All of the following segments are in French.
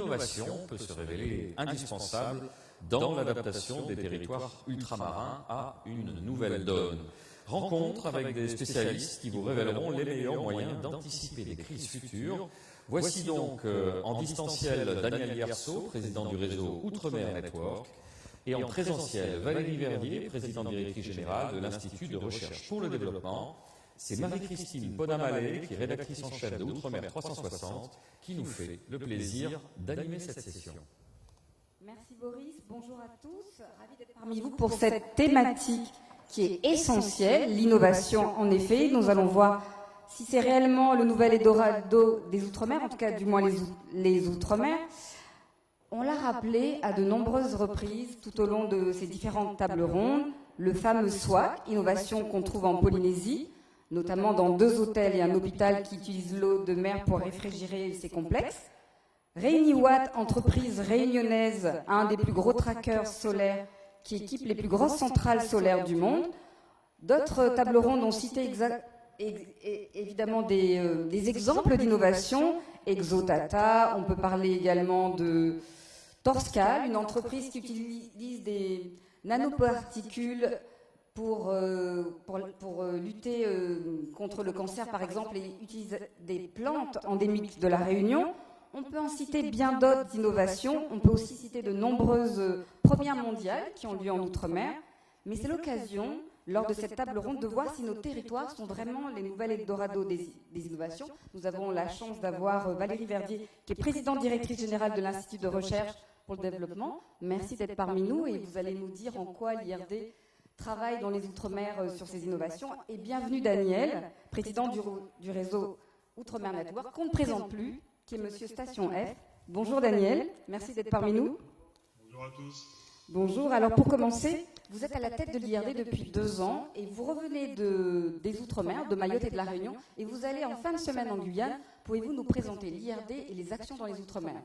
l'innovation peut se révéler indispensable dans l'adaptation des territoires ultramarins à une nouvelle donne. Rencontre avec des spécialistes qui vous révéleront les meilleurs moyens d'anticiper des crises futures. Voici donc en distanciel Daniel Yerso, président du réseau Outre-mer Network, et en présentiel Valérie Verdier, présidente directrice générale de l'Institut de recherche pour le développement. C'est Marie-Christine Podamalé, qui est rédactrice en chef de Outre-mer 360, qui nous fait le plaisir d'animer cette session. Merci Boris, bonjour à tous, ravi d'être parmi vous pour cette thématique qui est essentielle, l'innovation en effet. Nous allons voir si c'est réellement le nouvel Eldorado des Outre-mer, en tout cas du moins les Outre-mer. On l'a rappelé à de nombreuses reprises tout au long de ces différentes tables rondes, le fameux SWAC, innovation qu'on trouve en Polynésie, notamment dans 2 hôtels et un hôpital qui utilisent l'eau de mer pour réfrigérer ces complexes. Réuniwatt, entreprise réunionnaise, un des plus gros trackers solaires qui équipe les plus grosses centrales solaires du monde. D'autres tables rondes ont cité évidemment des exemples d'innovation. Exotata, on peut parler également de Torscal, une entreprise qui utilise des nanoparticules pour lutter contre le cancer, par exemple, et utilise des plantes endémiques de la Réunion. On peut en citer bien d'autres innovations. On peut aussi citer de nombreuses premières mondiales qui ont lieu en Outre-mer. Mais c'est l'occasion, lors de cette table ronde, de voir si nos territoires sont vraiment les nouvelles Eldorado des innovations. Nous avons la chance d'avoir Valérie Verdier, qui est présidente directrice générale de l'Institut de recherche pour le développement. Merci d'être parmi nous et vous allez nous dire en quoi l'IRD travaille dans les Outre-mer sur ces innovations. Et bienvenue Daniel, président du réseau Outre-mer Network, qu'on ne présente plus, qui est Monsieur Station F. Bonjour Daniel, merci d'être parmi nous. Bonjour à tous. Bonjour, alors pour commencer, vous êtes à la tête de l'IRD depuis 2 ans et vous revenez des Outre-mer, de Mayotte et de la Réunion, et vous allez en fin de semaine en Guyane. Pouvez-vous nous présenter l'IRD et les actions dans les Outre-mer?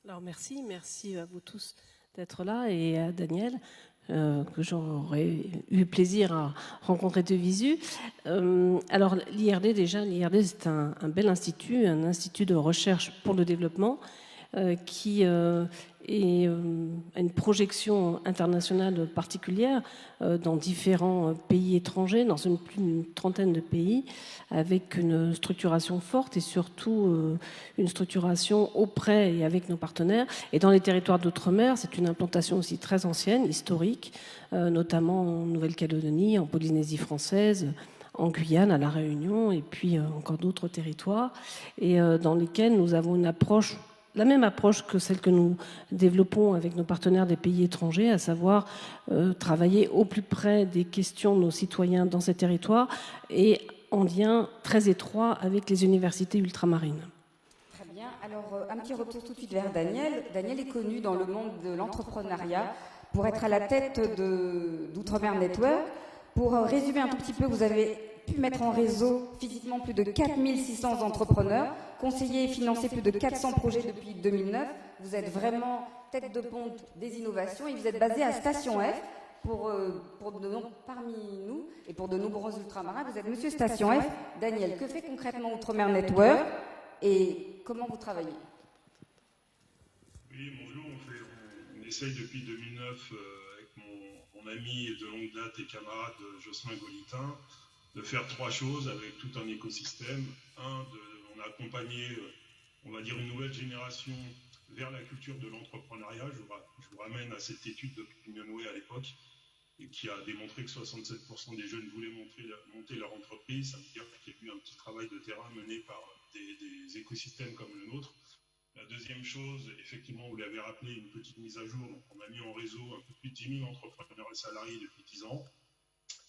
Alors merci à vous tous d'être là et à Daniel, que j'aurais eu plaisir à rencontrer de visu. Alors l'IRD c'est un bel institut, un institut de recherche pour le développement qui a une projection internationale particulière dans différents pays étrangers, dans plus d'une trentaine de pays, avec une structuration forte et surtout une structuration auprès et avec nos partenaires. Et dans les territoires d'outre-mer, c'est une implantation aussi très ancienne, historique, notamment en Nouvelle-Calédonie, en Polynésie française, en Guyane, à La Réunion, et puis encore d'autres territoires, et dans lesquels nous avons la même approche que celle que nous développons avec nos partenaires des pays étrangers, à savoir travailler au plus près des questions de nos citoyens dans ces territoires et en lien très étroit avec les universités ultramarines. Très bien. Alors, un petit retour tout de suite vers Daniel. Daniel est connu dans le monde de l'entrepreneuriat pour être à la tête d'Outre-mer Network. Pour résumer un tout petit peu, vous avez pu mettre en réseau physiquement plus de 4600 entrepreneurs, conseiller et financer plus de 400 projets depuis 2009. Vous êtes vraiment tête de pont des innovations et vous êtes basé à Station F. Parmi nous et pour de nombreux ultramarins, vous êtes Monsieur Station F. Daniel, que fait concrètement Outre-mer Network et comment vous travaillez? Oui, bonjour, on essaye depuis 2009 avec mon ami de longue date et camarade Jocelyn Golitin de faire 3 choses avec tout un écosystème. On a accompagné, on va dire, une nouvelle génération vers la culture de l'entrepreneuriat. Je vous ramène à cette étude d'Opinionway à l'époque, et qui a démontré que 67% des jeunes voulaient monter leur entreprise. Ça veut dire qu'il y a eu un petit travail de terrain mené par des écosystèmes comme le nôtre. La deuxième chose, effectivement, vous l'avez rappelé, une petite mise à jour. Donc, on a mis en réseau un peu plus de 10 000 entrepreneurs et salariés depuis 10 ans.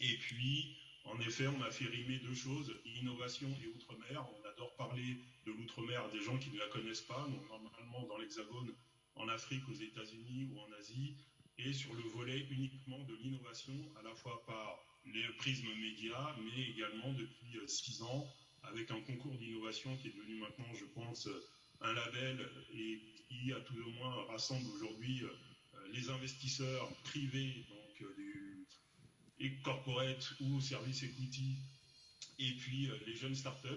Et puis, en effet, on a fait rimer 2 choses, innovation et outre-mer. On adore parler de l'outre-mer à des gens qui ne la connaissent pas. Donc, normalement, dans l'Hexagone, en Afrique, aux États-Unis ou en Asie, et sur le volet uniquement de l'innovation, à la fois par les prismes médias, mais également depuis 6 ans, avec un concours d'innovation qui est devenu maintenant, je pense, un label et qui, à tout le moins, rassemble aujourd'hui les investisseurs privés, donc et corporate ou service equity, et puis les jeunes startups.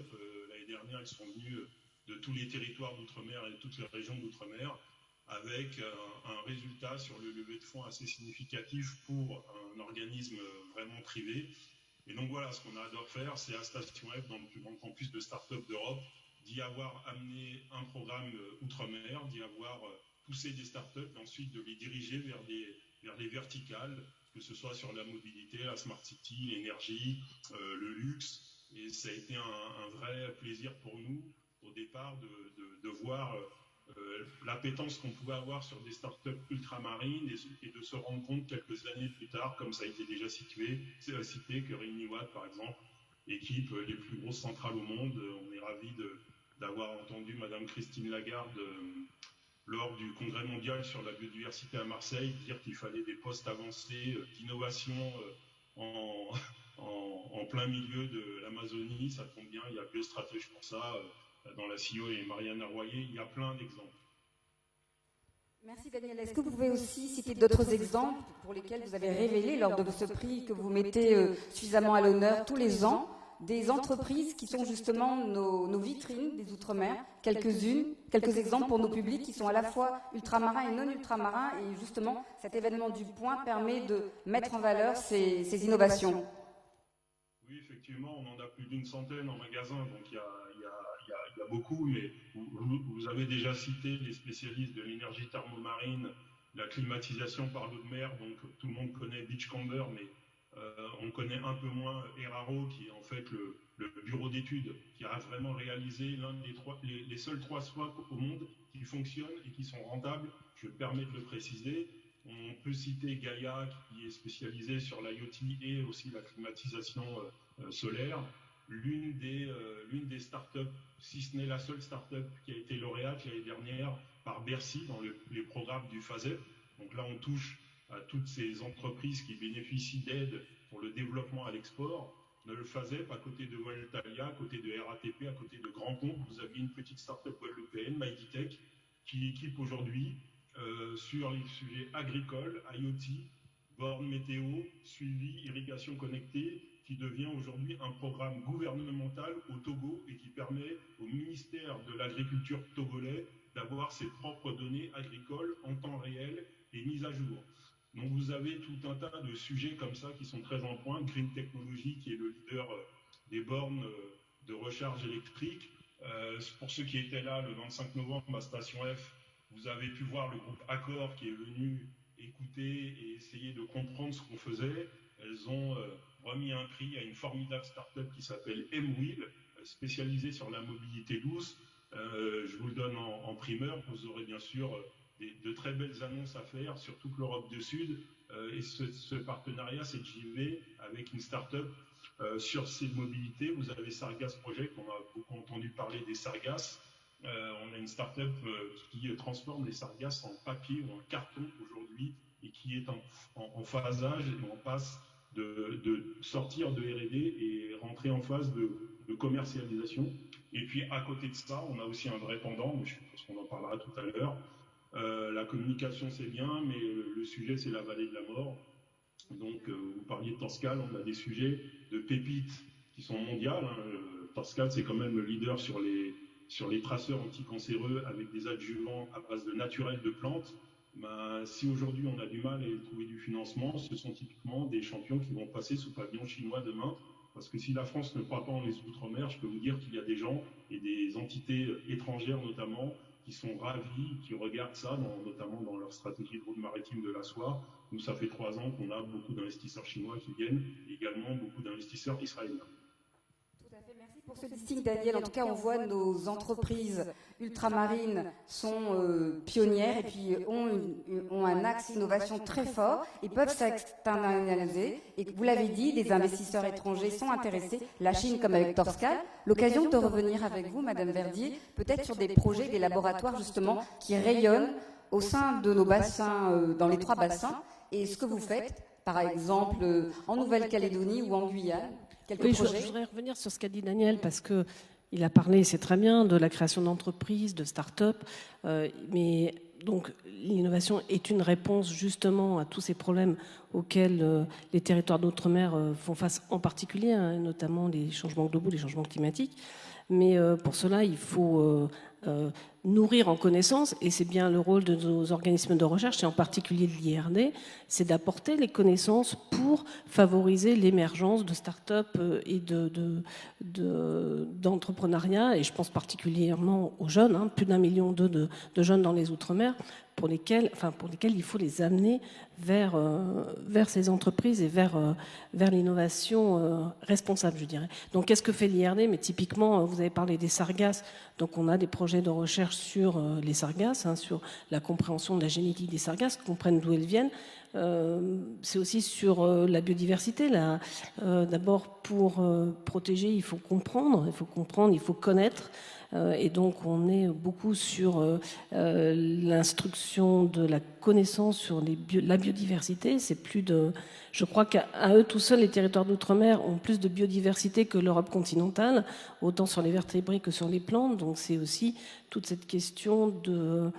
L'année dernière, ils sont venus de tous les territoires d'outre-mer et de toutes les régions d'outre-mer, avec un résultat sur le levée de fonds assez significatif pour un organisme vraiment privé. Et donc voilà, ce qu'on adore faire, c'est à Station F, dans le plus grand campus de start-up d'Europe, d'y avoir amené un programme outre-mer, d'y avoir poussé des start-up, et ensuite de les diriger vers des verticales, que ce soit sur la mobilité, la smart city, l'énergie, le luxe. Et ça a été un vrai plaisir pour nous, au départ, de voir l'appétence qu'on pouvait avoir sur des startups ultramarines et de se rendre compte quelques années plus tard, comme ça a été déjà cité, que Rémi Watt, par exemple, équipe les plus grosses centrales au monde. On est ravis d'avoir entendu Madame Christine Lagarde lors du congrès mondial sur la biodiversité à Marseille dire qu'il fallait des postes avancés d'innovation en plein milieu de l'Amazonie. Ça tombe bien, il y a Biostratège pour ça. Dans la CEO et Marianne Arroyer, il y a plein d'exemples. Merci Daniel. Est-ce que vous pouvez aussi citer d'autres exemples pour lesquels vous avez révélé lors de ce prix que vous mettez suffisamment à l'honneur tous les ans, des entreprises qui sont justement nos vitrines des Outre-mer, quelques exemples pour nos publics qui sont à la fois ultramarins et non ultramarins, et justement cet événement du Point permet de mettre en valeur ces innovations. Oui, effectivement, on en a plus d'une centaine en magasin, donc il y a beaucoup, mais vous avez déjà cité les spécialistes de l'énergie thermomarine, la climatisation par l'eau de mer, donc tout le monde connaît Beachcomber, mais on connaît un peu moins Eraro, qui est en fait le bureau d'études, qui a vraiment réalisé l'un les seuls 3 swaps au monde qui fonctionnent et qui sont rentables, je me permets de le préciser. On peut citer Gaia, qui est spécialisée sur l'IoT et aussi la climatisation solaire. L'une des startups, si ce n'est la seule startup qui a été lauréate l'année dernière par Bercy dans les programmes du FASEP. Donc là, on touche à toutes ces entreprises qui bénéficient d'aide pour le développement à l'export. Dans le FASEP, à côté de Voltalia, à côté de RATP, à côté de Grand Compte, vous aviez une petite startup guadeloupéenne, MightyTech, qui équipe aujourd'hui sur les sujets agricoles, IoT, bornes météo, suivi, irrigation connectée, qui devient aujourd'hui un programme gouvernemental au Togo et qui permet au ministère de l'Agriculture togolais d'avoir ses propres données agricoles en temps réel et mises à jour. Donc vous avez tout un tas de sujets comme ça qui sont très en pointe. Green Technology, qui est le leader des bornes de recharge électrique. Pour ceux qui étaient là le 25 novembre à Station F, vous avez pu voir le groupe Accor qui est venu écouter et essayer de comprendre ce qu'on faisait. Elles ont remis un prix à une formidable start-up qui s'appelle M-Wheel, spécialisée sur la mobilité douce. Je vous le donne en primeur. Vous aurez bien sûr de très belles annonces à faire sur toute l'Europe du Sud. Et ce partenariat, c'est JV avec une start-up sur ces mobilités. Vous avez Sargas Project, on a beaucoup entendu parler des Sargasses. On a une start-up qui transforme les Sargasses en papier ou en carton aujourd'hui et qui est en phasage et on passe de sortir de R&D et rentrer en phase de commercialisation. Et puis à côté de ça, on a aussi un vrai pendant, mais je pense qu'on en parlera tout à l'heure. La communication c'est bien, mais le sujet c'est la vallée de la mort. Donc vous parliez de Torscal, on a des sujets de pépites qui sont mondiales. Torscal c'est quand même le leader sur les traceurs anticancéreux avec des adjuvants à base de naturel de plantes. Si aujourd'hui on a du mal à trouver du financement, ce sont typiquement des champions qui vont passer sous pavillon chinois demain. Parce que si la France ne croit pas en les Outre-mer, je peux vous dire qu'il y a des gens et des entités étrangères notamment qui sont ravis, qui regardent ça, notamment dans leur stratégie de route maritime de la soie. Nous, ça fait 3 ans qu'on a beaucoup d'investisseurs chinois qui viennent, et également beaucoup d'investisseurs israéliens. Tout à fait, merci pour ce listing, Daniel. En tout cas, on voit nos entreprises ultramarines sont pionnières et puis ont un axe innovation très fort et peuvent s'externaliser. Et vous l'avez dit, des investisseurs étrangers sont intéressés, la Chine comme avec Torscal. L'occasion de revenir avec vous, Madame Verdier, peut-être sur des projets, des laboratoires justement qui rayonnent au sein de nos bassins, dans les 3 bassins, et ce que vous faites, par exemple, en Nouvelle-Calédonie ou en Guyane. Oui, je voudrais revenir sur ce qu'a dit Daniel, parce qu'il a parlé, c'est très bien, de la création d'entreprises, de start-up, mais donc l'innovation est une réponse justement à tous ces problèmes auxquels les territoires d'outre-mer font face en particulier, notamment les changements globaux, les changements climatiques. mais pour cela, il faut nourrir en connaissances, et c'est bien le rôle de nos organismes de recherche, et en particulier de l'IRD, c'est d'apporter les connaissances pour favoriser l'émergence de start-up et d'entrepreneuriat, et je pense particulièrement aux jeunes, plus d'1 million de jeunes dans les Outre-mer, pour lesquels il faut les amener vers ces entreprises et vers l'innovation responsable, je dirais. Donc, qu'est-ce que fait l'IRD? Mais typiquement, vous avez parlé des sargasses. Donc, on a des projets de recherche sur les sargasses, sur la compréhension de la génétique des sargasses, comprennent d'où elles viennent. C'est aussi sur la biodiversité. D'abord, pour protéger, il faut comprendre, il faut connaître. Et donc, on est beaucoup sur l'instruction de la connaissance sur la biodiversité. C'est je crois qu'à eux tout seuls, les territoires d'outre-mer ont plus de biodiversité que l'Europe continentale, autant sur les vertébrés que sur les plantes. Donc, c'est aussi toute cette question de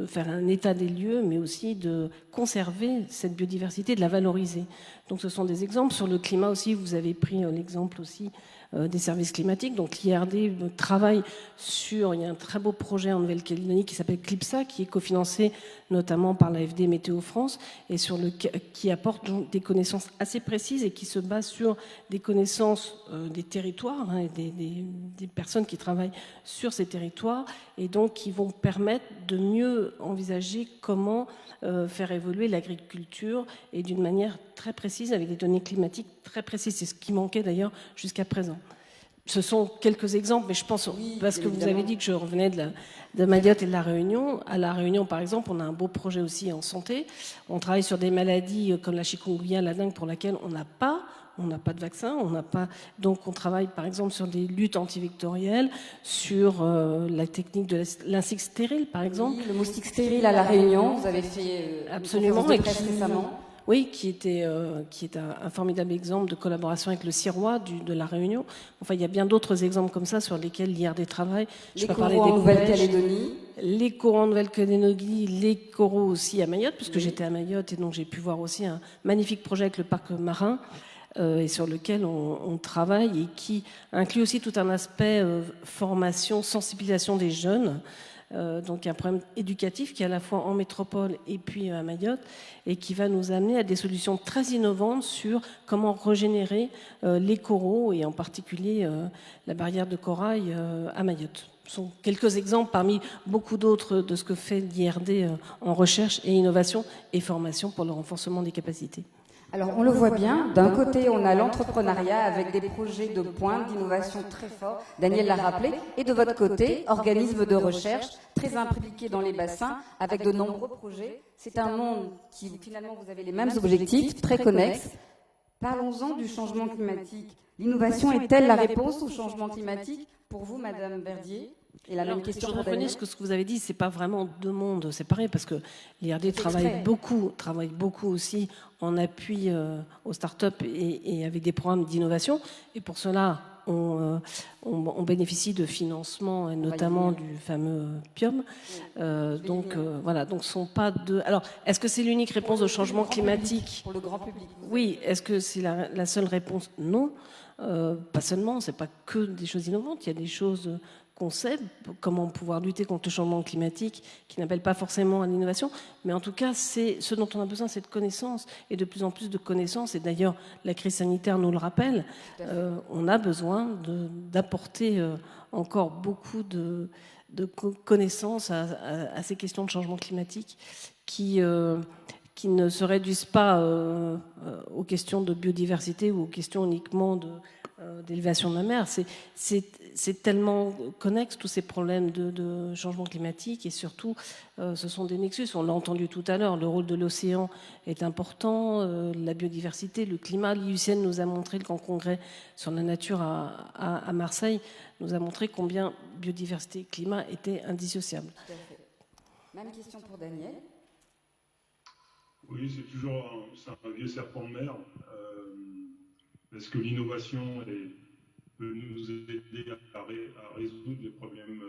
faire un état des lieux, mais aussi de conserver cette biodiversité, de la valoriser. Donc, ce sont des exemples. Sur le climat aussi, vous avez pris l'exemple aussi des services climatiques. Donc l'IRD travaille sur, il y a un très beau projet en Nouvelle-Calédonie qui s'appelle CLIPSA, qui est cofinancé notamment par l'AFD Météo France, et qui apporte donc des connaissances assez précises et qui se base sur des connaissances des territoires, et des personnes qui travaillent sur ces territoires, et donc qui vont permettre de mieux envisager comment faire évoluer l'agriculture, et d'une manière très précise, avec des données climatiques très précises. C'est ce qui manquait d'ailleurs jusqu'à présent. Ce sont quelques exemples, mais je pense, parce que vous avez dit que je revenais de Mayotte et de La Réunion. À La Réunion, par exemple, on a un beau projet aussi en santé. On travaille sur des maladies comme la chikungunya, la dengue, pour laquelle on n'a pas de vaccin, donc on travaille par exemple sur des luttes antivectorielles, sur la technique de l'insecte stérile par exemple. Oui, le moustique stérile à La Réunion, vous avez fait absolument, une conférence de presse récemment. Oui, qui est un formidable exemple de collaboration avec le CIROI de La Réunion. Enfin, il y a bien d'autres exemples comme ça sur lesquels l'IRD travaille. Les coraux en Nouvelle-Calédonie. Les coraux en Nouvelle-Calédonie, les coraux aussi à Mayotte, puisque j'étais à Mayotte et donc j'ai pu voir aussi un magnifique projet avec le parc marin. Et sur lequel on travaille, et qui inclut aussi tout un aspect formation, sensibilisation des jeunes. Donc un problème éducatif qui est à la fois en métropole et puis à Mayotte, et qui va nous amener à des solutions très innovantes sur comment régénérer les coraux, et en particulier la barrière de corail à Mayotte. Ce sont quelques exemples parmi beaucoup d'autres de ce que fait l'IRD en recherche et innovation et formation pour le renforcement des capacités. Alors, on le voit bien. D'un côté, on a l'entrepreneuriat avec des projets de pointe, d'innovation très forts. Daniel l'a rappelé. Et de votre côté, organismes de recherche très impliqués dans les bassins avec de nombreux projets. C'est un monde qui, finalement, vous avez les mêmes objectifs, très connexes. Parlons-en du changement climatique. L'innovation est-elle la réponse au changement climatique pour vous, Madame Verdier? Et la même question pour Daniel. Ce que vous avez dit, c'est pas vraiment deux mondes séparés, parce que l'IRD travaille beaucoup aussi en appui aux startups et avec des programmes d'innovation. Et pour cela, on bénéficie de financements, notamment du fameux PIOM. Donc ce sont pas deux. Alors, est-ce que c'est l'unique réponse au changement climatique? Pour le grand public. Oui. Est-ce que c'est la seule réponse? Non. Pas seulement. C'est pas que des choses innovantes. Il y a des choses qu'on sait, comment pouvoir lutter contre le changement climatique, qui n'appelle pas forcément à l'innovation, mais en tout cas, ce dont on a besoin, c'est de connaissances, et de plus en plus de connaissances, et d'ailleurs, la crise sanitaire nous le rappelle, on a besoin d'apporter encore beaucoup de connaissances à ces questions de changement climatique qui ne se réduisent pas aux questions de biodiversité ou aux questions uniquement d'élévation de la mer. C'est tellement connexe, tous ces problèmes de changement climatique, et surtout, ce sont des nexus. On l'a entendu tout à l'heure, le rôle de l'océan est important, la biodiversité, le climat. L'IUCN nous a montré, le grand congrès sur la nature à Marseille, nous a montré combien biodiversité et climat étaient indissociables. Tout à fait. Même question pour Daniel. Oui, c'est un vieux serpent de mer. Est-ce que l'innovation peut nous aider à résoudre les problèmes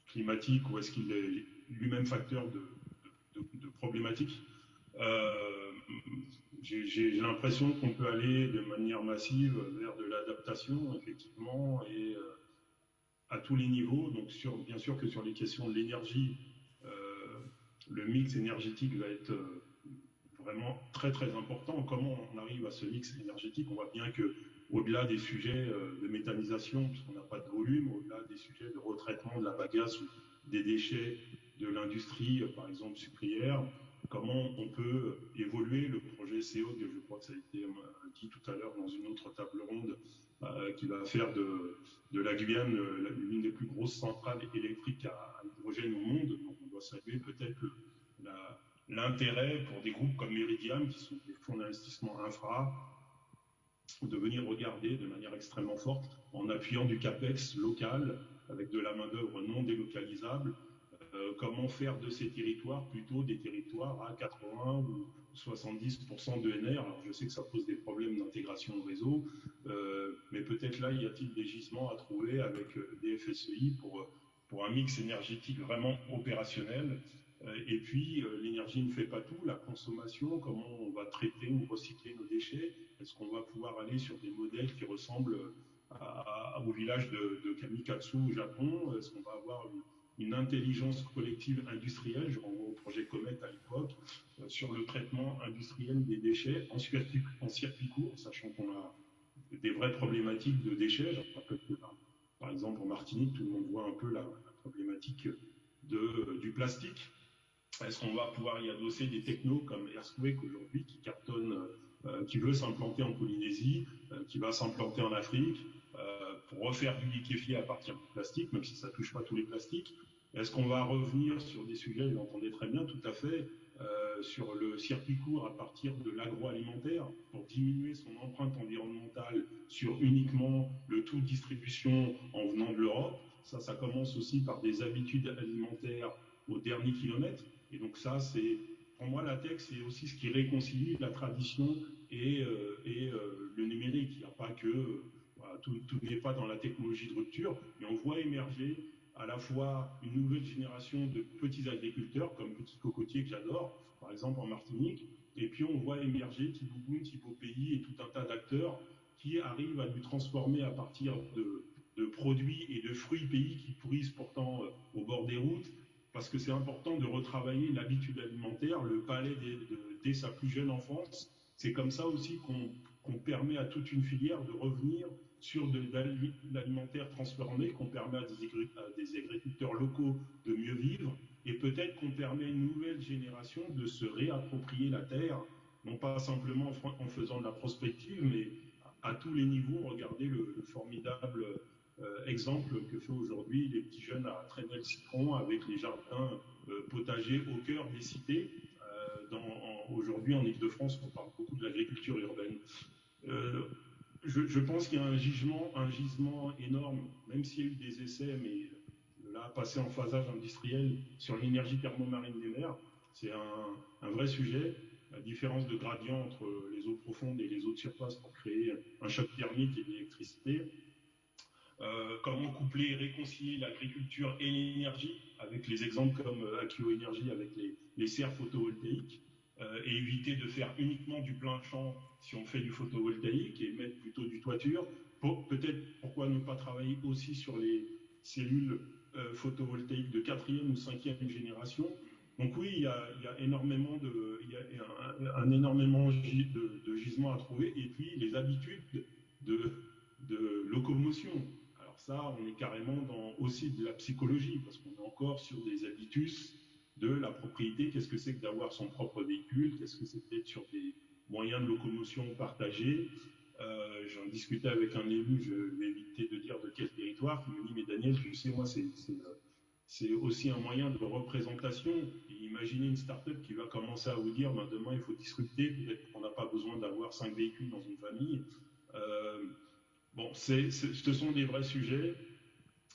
climatiques, ou est-ce qu'il est lui-même facteur de problématiques? j'ai l'impression qu'on peut aller de manière massive vers de l'adaptation, effectivement, et à tous les niveaux. Donc, bien sûr que sur les questions de l'énergie, euh, le mix énergétique va être vraiment très très important. Comment on arrive à ce mix énergétique? On voit bien que au-delà des sujets de méthanisation, puisqu'on n'a pas de volume, au-delà des sujets de retraitement de la bagasse ou des déchets de l'industrie, par exemple sucrière, comment on peut évoluer le projet CO, que je crois que ça a été dit tout à l'heure dans une autre table ronde, qui va faire de la Guyane l'une des plus grosses centrales électriques à hydrogène au monde. Donc on doit saluer peut-être l'intérêt pour des groupes comme Meridiam, qui sont des fonds d'investissement infra, de venir regarder de manière extrêmement forte, en appuyant du CAPEX local, avec de la main-d'œuvre non délocalisable, comment faire de ces territoires plutôt des territoires à 80 ou 70% d'ENR. Alors je sais que ça pose des problèmes d'intégration au réseau, mais peut-être là, y a-t-il des gisements à trouver avec des FSEI pour un mix énergétique vraiment opérationnel. Et puis, l'énergie ne fait pas tout, la consommation, comment on va traiter ou recycler nos déchets. Est-ce qu'on va pouvoir aller sur des modèles qui ressemblent au village de Kamikatsu au Japon? Est-ce qu'on va avoir une intelligence collective industrielle? Je renvoie au projet Comet à l'époque, sur le traitement industriel des déchets en circuit court, sachant qu'on a des vraies problématiques de déchets. Je rappelle que, par exemple, en Martinique, tout le monde voit un peu la problématique du plastique. Est-ce qu'on va pouvoir y adosser des technos comme Earthquake aujourd'hui, qui cartonne, qui veut s'implanter en Polynésie, qui va s'implanter en Afrique, pour refaire du liquéfié à partir du plastique, même si ça ne touche pas tous les plastiques? Est-ce qu'on va revenir sur des sujets, vous l'entendez très bien, tout à fait, sur le circuit court à partir de l'agroalimentaire, pour diminuer son empreinte environnementale sur uniquement le taux de distribution en venant de l'Europe? Ça commence aussi par des habitudes alimentaires au dernier kilomètre. Et donc ça, pour moi, la tech, c'est aussi ce qui réconcilie la tradition et le numérique. Il n'y a pas que... Voilà, tout n'est pas dans la technologie de rupture, mais on voit émerger à la fois une nouvelle génération de petits agriculteurs, comme Petit Cocotier que j'adore, par exemple en Martinique, et puis on voit émerger Thibaut Thibaut Pays et tout un tas d'acteurs qui arrivent à nous transformer à partir de produits et de fruits pays qui pourrissent pourtant au bord des routes, parce que c'est important de retravailler l'habitude alimentaire, le palais dès sa plus jeune enfance. C'est comme ça aussi qu'on permet à toute une filière de revenir sur de l'alimentaire transformé, qu'on permet à des agriculteurs locaux de mieux vivre, et peut-être qu'on permet à une nouvelle génération de se réapproprier la terre, non pas simplement en faisant de la prospective, mais à tous les niveaux. Regardez le formidable exemple que fait aujourd'hui les petits jeunes à Traînel-Citron avec les jardins potagers au cœur des cités. Aujourd'hui, en Ile-de-France, on parle beaucoup de l'agriculture urbaine. Je pense qu'il y a un gisement énorme, même s'il y a eu des essais, mais là, passer en phasage industriel sur l'énergie thermomarine des mers, c'est un vrai sujet. La différence de gradient entre les eaux profondes et les eaux de surface pour créer un choc thermique et de l'électricité. Comment coupler et réconcilier l'agriculture et l'énergie, avec les exemples comme Akio Energy avec les serres photovoltaïques, et éviter de faire uniquement du plein champ si on fait du photovoltaïque et mettre plutôt du toiture. Peut-être pourquoi ne pas travailler aussi sur les cellules photovoltaïques de 4e ou 5e génération. Donc oui, il y a énormément un énormément de gisements à trouver, et puis les habitudes de locomotion. Alors ça, on est carrément dans aussi de la psychologie, parce qu'on est encore sur des habitus de la propriété. Qu'est-ce que c'est que d'avoir son propre véhicule? Qu'est-ce que c'est d'être sur des moyens de locomotion partagés? J'en discutais avec un élu, je vais éviter de dire de quel territoire, qui me dit, mais Daniel, tu sais, moi, c'est aussi un moyen de représentation. Et imaginez une start-up qui va commencer à vous dire, ben, demain, il faut disrupter, peut-être qu'on n'a pas besoin d'avoir 5 véhicules dans une famille. Bon, ce sont des vrais sujets.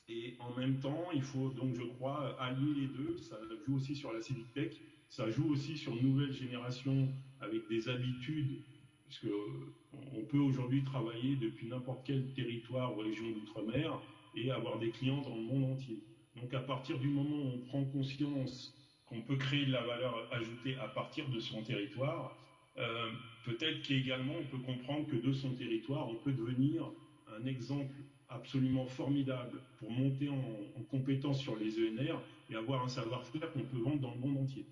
Et en même temps, il faut donc, je crois, allier les deux. Ça joue aussi sur la civic tech, ça joue aussi sur une nouvelle génération avec des habitudes, puisque on peut aujourd'hui travailler depuis n'importe quel territoire ou région d'outre-mer et avoir des clients dans le monde entier. Donc à partir du moment où on prend conscience qu'on peut créer de la valeur ajoutée à partir de son territoire, Peut-être qu'également on peut comprendre que de son territoire, on peut devenir un exemple absolument formidable pour monter en compétence sur les ENR et avoir un savoir-faire qu'on peut vendre dans le monde entier.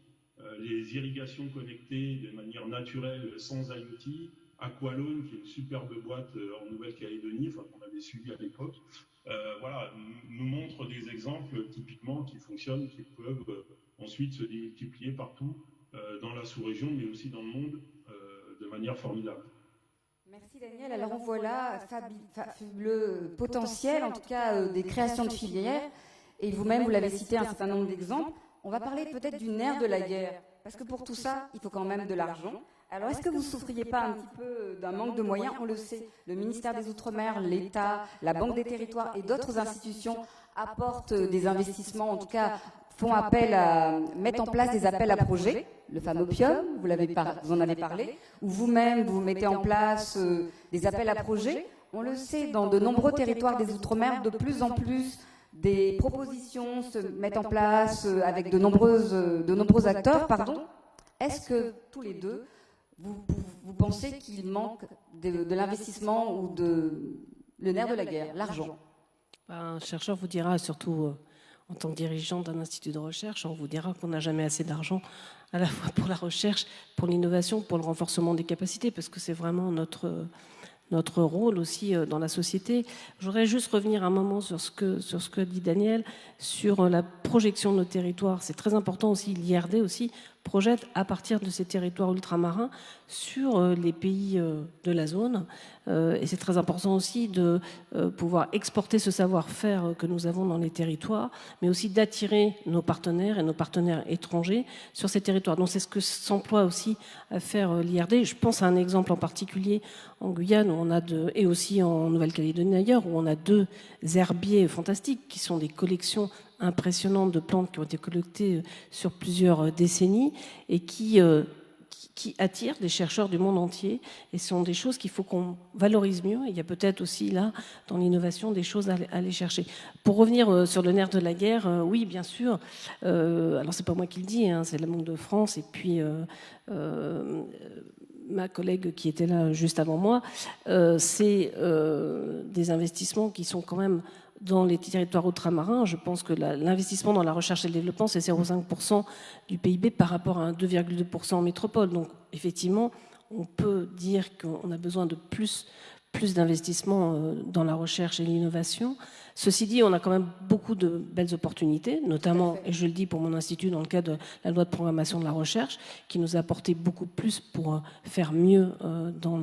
Les irrigations connectées de manière naturelle sans IoT, Aqualone, qui est une superbe boîte en Nouvelle-Calédonie, enfin, qu'on avait suivi à l'époque, voilà, nous montre des exemples typiquement qui fonctionnent, qui peuvent ensuite se démultiplier partout dans la sous-région, mais aussi dans le monde de manière formidable. Merci Daniel. Alors on voit là fabuleux potentiel, en tout cas des créations de filières. Et vous-même, vous l'avez cité un certain nombre d'exemples. On va parler peut-être du nerf de la guerre. Parce que pour tout ça, il faut quand même de l'argent. Alors est-ce que vous ne souffriez pas un petit peu d'un manque de moyens? On le sait, le ministère des Outre-mer, l'État, la Banque des Territoires et d'autres institutions apportent des investissements, en tout cas mettent en place des appels à projets, le fameux PIOM, vous en avez parlé, ou vous-même, vous mettez en place des appels à projets. On le sait, dans de nombreux territoires des Outre-mer, de plus en plus, des propositions se mettent en place avec de nombreux acteurs. Est-ce que tous les deux, vous pensez qu'il manque de l'investissement ou le nerf de la guerre, l'argent? Un chercheur vous dira, surtout en tant que dirigeant d'un institut de recherche, on vous dira qu'on n'a jamais assez d'argent à la fois pour la recherche, pour l'innovation, pour le renforcement des capacités, parce que c'est vraiment notre rôle aussi dans la société. Je voudrais juste revenir un moment sur ce que dit Daniel, sur la projection de nos territoires. C'est très important aussi, l'IRD aussi projette à partir de ces territoires ultramarins sur les pays de la zone. Et c'est très important aussi de pouvoir exporter ce savoir-faire que nous avons dans les territoires, mais aussi d'attirer nos partenaires et nos partenaires étrangers sur ces territoires. Donc c'est ce que s'emploie aussi à faire l'IRD. Je pense à un exemple en particulier en Guyane, où on a et aussi en Nouvelle-Calédonie d'ailleurs, où on a 2 herbiers fantastiques qui sont des collections impressionnantes de plantes qui ont été collectées sur plusieurs décennies et qui attirent des chercheurs du monde entier. Et ce sont des choses qu'il faut qu'on valorise mieux. Il y a peut-être aussi là, dans l'innovation, des choses à aller chercher. Pour revenir sur le nerf de la guerre, oui, bien sûr. Alors, c'est pas moi qui le dis, hein, c'est la Banque de France et puis ma collègue qui était là juste avant moi. C'est des investissements qui sont quand même dans les territoires ultramarins. Je pense que l'investissement dans la recherche et le développement, c'est 0,5% du PIB par rapport à un 2,2% en métropole. Donc, effectivement, on peut dire qu'on a besoin de plus d'investissements dans la recherche et l'innovation. Ceci dit, on a quand même beaucoup de belles opportunités, notamment, et je le dis pour mon institut, dans le cadre de la loi de programmation de la recherche, qui nous a apporté beaucoup plus pour faire mieux dans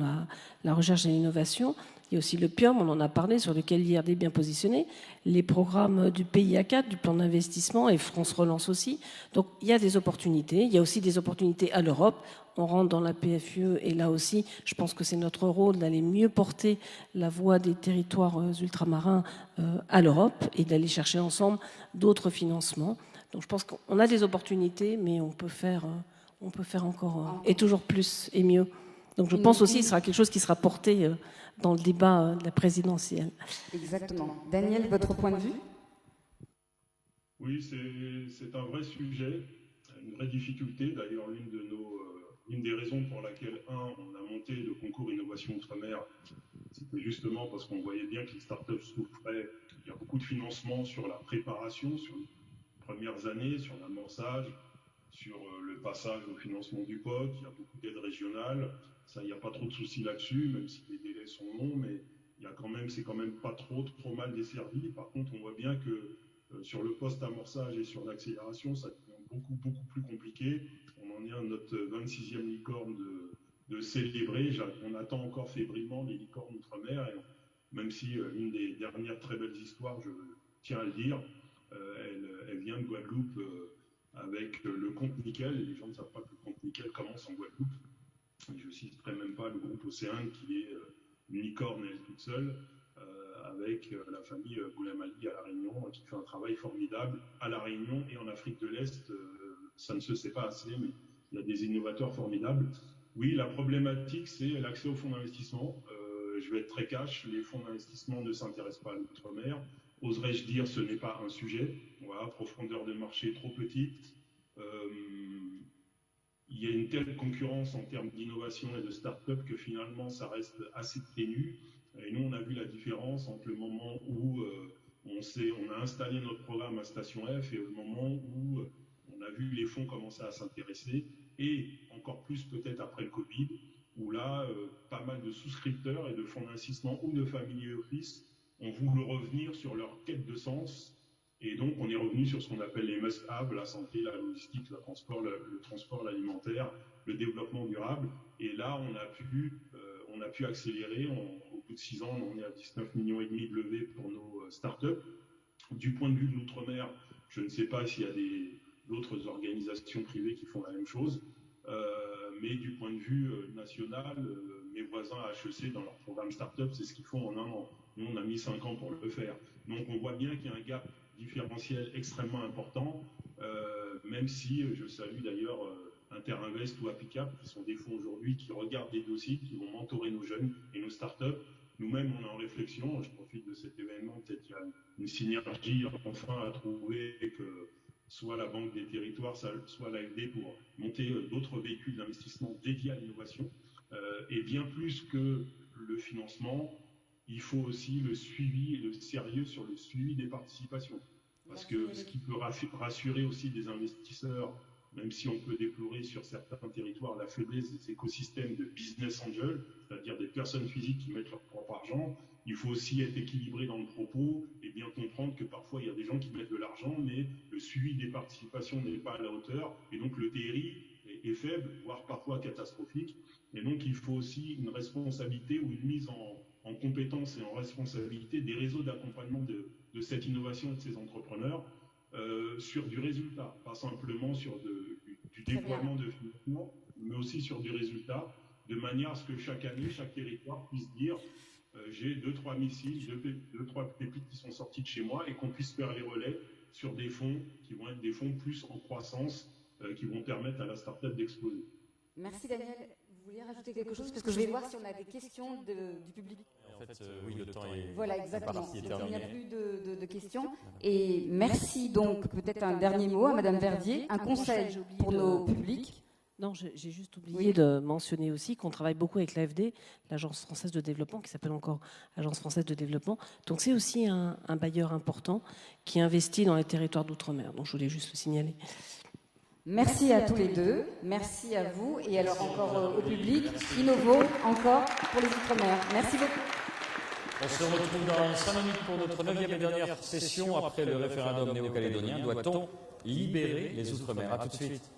la recherche et l'innovation. Il y a aussi le PIOM, on en a parlé, sur lequel l'IRD est bien positionné, les programmes du PIA 4, du plan d'investissement, et France Relance aussi. Donc il y a des opportunités. Il y a aussi des opportunités à l'Europe. On rentre dans la PFUE et là aussi, je pense que c'est notre rôle d'aller mieux porter la voix des territoires ultramarins à l'Europe et d'aller chercher ensemble d'autres financements. Donc je pense qu'on a des opportunités, mais on peut faire encore et toujours plus et mieux. Donc je pense aussi que ce sera quelque chose qui sera porté dans le débat de la présidentielle. Exactement. Daniel, votre point de vue? Oui, c'est un vrai sujet, une vraie difficulté. D'ailleurs, l'une des raisons pour laquelle, on a monté le concours Innovation Outre-mer, c'était justement parce qu'on voyait bien que les startups souffraient. Il y a beaucoup de financement sur la préparation, sur les premières années, sur l'amorçage, sur le passage au financement du POC. Il y a beaucoup d'aides régionales. Ça, il n'y a pas trop de soucis là-dessus, même si les délais sont longs, mais c'est quand même pas trop mal desservi. Par contre, on voit bien que sur le post-amorçage et sur l'accélération, ça devient beaucoup plus compliqué. On en est à notre 26e licorne de célébrer. On attend encore fébrilement les licornes outre-mer, et même si une des dernières très belles histoires, je tiens à le dire, elle vient de Guadeloupe avec le compte nickel. Les gens ne savent pas que le compte nickel commence en Guadeloupe. Je ne citerai même pas le groupe Océane qui est une licorne elle toute seule, avec la famille Boulamali à La Réunion, qui fait un travail formidable à La Réunion et en Afrique de l'Est. Ça ne se sait pas assez, mais il y a des innovateurs formidables. Oui, la problématique, c'est l'accès aux fonds d'investissement. Je vais être très cash, les fonds d'investissement ne s'intéressent pas à l'outre-mer. Oserais-je dire, ce n'est pas un sujet. Voilà, profondeur de marché trop petite. il y a une telle concurrence en termes d'innovation et de start-up que finalement ça reste assez ténu. Et nous, on a vu la différence entre le moment où on a installé notre programme à Station F et le moment où on a vu les fonds commencer à s'intéresser, et encore plus peut-être après le Covid, où là, pas mal de souscripteurs et de fonds d'investissement ou de family office ont voulu revenir sur leur quête de sens. Et donc, on est revenu sur ce qu'on appelle les must-have, la santé, la logistique, le transport, l'alimentaire, le développement durable. Et là, on a pu accélérer. Au bout de 6 ans, on est à 19,5 millions de levées pour nos startups. Du point de vue de l'outre-mer, je ne sais pas s'il y a d'autres organisations privées qui font la même chose. Mais du point de vue national, mes voisins à HEC, dans leur programme startup, c'est ce qu'ils font en 1 an. Nous, on a mis 5 ans pour le faire. Donc, on voit bien qu'il y a un gap différentiel extrêmement important, même si je salue d'ailleurs Interinvest ou Appicap, qui sont des fonds aujourd'hui qui regardent des dossiers, qui vont mentorer nos jeunes et nos startups. Nous-mêmes, on est en réflexion. Je profite de cet événement. Peut-être qu'il y a une synergie enfin à trouver, que soit la Banque des Territoires, soit l'AFD, pour monter d'autres véhicules d'investissement dédiés à l'innovation. Et bien plus que le financement, il faut aussi le suivi et le sérieux sur le suivi des participations. Parce que ce qui peut rassurer aussi des investisseurs, même si on peut déplorer sur certains territoires la faiblesse des écosystèmes de business angel, c'est-à-dire des personnes physiques qui mettent leur propre argent, il faut aussi être équilibré dans le propos et bien comprendre que parfois il y a des gens qui mettent de l'argent, mais le suivi des participations n'est pas à la hauteur, et donc le TRI est faible, voire parfois catastrophique. Et donc il faut aussi une responsabilité ou une mise en compétence et en responsabilité des réseaux d'accompagnement de cette innovation et de ces entrepreneurs sur du résultat, pas simplement sur du déploiement de financement, mais aussi sur du résultat, de manière à ce que chaque année, chaque territoire puisse dire j'ai 2-3 missiles, 2-3 pépites qui sont sorties de chez moi, et qu'on puisse faire les relais sur des fonds qui vont être des fonds plus en croissance, qui vont permettre à la start-up d'exploser. Merci Daniel. Vous vouliez rajouter quelque chose? Parce que je vais voir si on a des questions du public. En fait, oui, le temps est... Voilà, exactement. partie est Il n'y a terminée. plus de questions. Et merci donc, peut-être un dernier mot à Madame Verdier, un conseil pour nos publics. Non, j'ai juste oublié de mentionner aussi qu'on travaille beaucoup avec l'AFD, l'Agence française de développement, qui s'appelle encore Agence française de développement. Donc c'est aussi un bailleur important qui investit dans les territoires d'outre-mer. Donc je voulais juste le signaler. Merci à tous les deux, merci à vous, et alors encore au public. Innovo, encore pour les Outre-mer. Merci beaucoup. On se retrouve dans 5 minutes pour notre 9e et dernière session après le référendum néo-calédonien. Doit-on libérer les Outre-mer? À tout de suite.